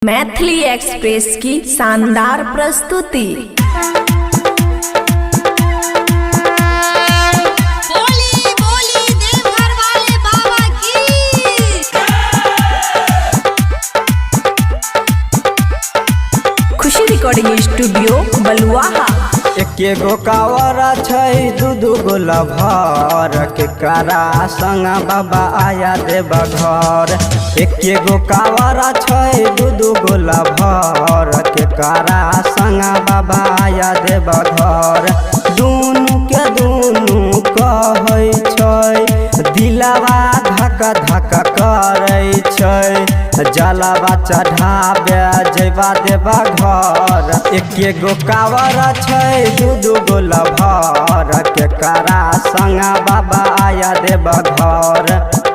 Maithili express की शानदार प्रस्तुति। बोली बोली देवघर वाले बाबा की। खुशी रिकॉर्डिंग स्टूडियो बलुआहा। एके गो कावर छै दू गो लभर के करा संग बाबा आया देव घर। एके गो कावर छै दू गो लभर के करा संग बाबा आया देव घर। दुनू के दुनू कहै छै दिलवा धक धक करै छै। जलवा चढ़ाबे जेबा देवा घर। एके गो कावर छै दू गो लभर के करा संग बाबा आया देव घर।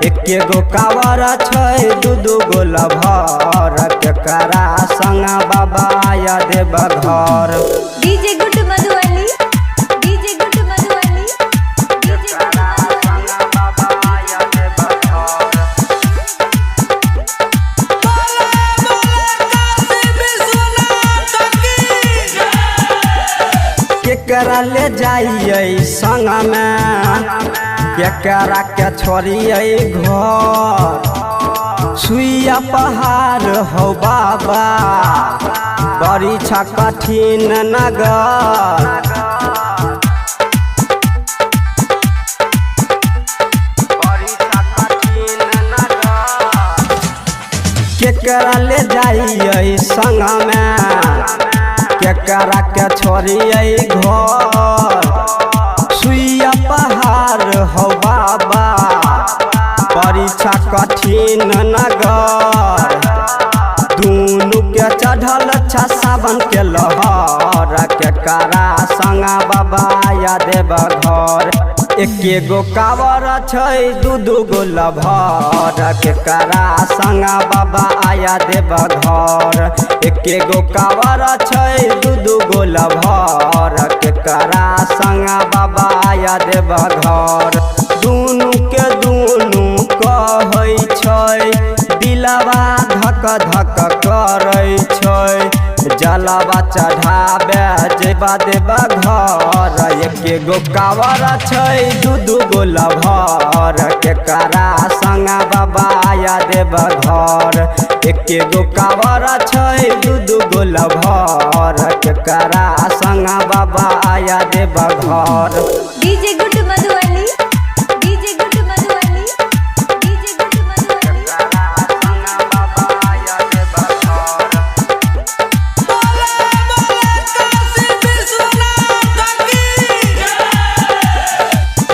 एके गो कावर छै दू गो लभर के करा संग बाबा आया देव घर। DJ good Madhubani, DJ good Madhubani, DJ good केकरा ले जाइए संग में, केकरा के छोड़िए घर। सुइया पहाड़ हो बाबा बड़ी छ कठिन नगर। केकरा ले जाइए संग में, केकरा के छोड़िए घर। सुइया पहाड़ हो बाबा परीक्षा कठिन नगर। दुनू के चढ़ल छ सावन के लहर के करा संग बाबा आया देव घर। एके गो कावर छै दू गो लभर के करा संग बाबा आया देव घर। एके गो कावर छै दू गो लभर के करा संग बाबा आया देव घर। दुनू के दुनू कहै छै दिलवा धक धक करै छै। जलवा चढ़ाबे जेबा देवा घर। एके गो कावर छै दू गो लभर के करा संग बाबा आया देव घर। एके गो कावर छै दू गो लभर के करा संग बाबा आया देव घर। DJ good Madhubani, DJ good Madhubani, DJ good Madhubani.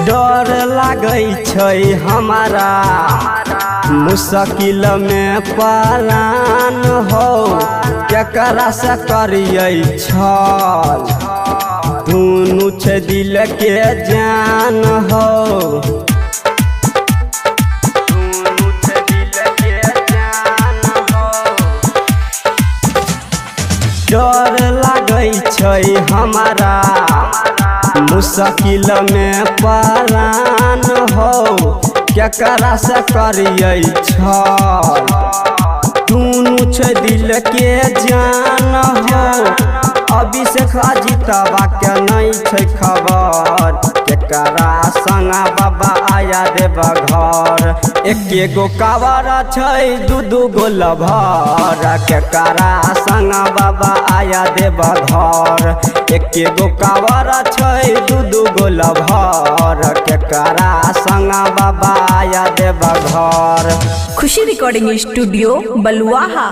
डर लागै छै हमारा मुश्किल में परान हो। केकरा से करिए छल दुनू छै दिल के जान हो। डर लागै छै हमारा मुश्किल में परान हो। केकरा से करिए छल दुनू छै दिल के जान हो। अभिषेक अजितवा के नहीं छै खबर। केकरा संग बाबा आया देव घर। एके गो कावर छै दू गो लभर केकरा संग बाबा आया देव घर। एके गो कावर छै दू गो लभर केकरा संग बाबा आया देव घर। खुशी रिकॉर्डिंग स्टूडियो बलुआहा।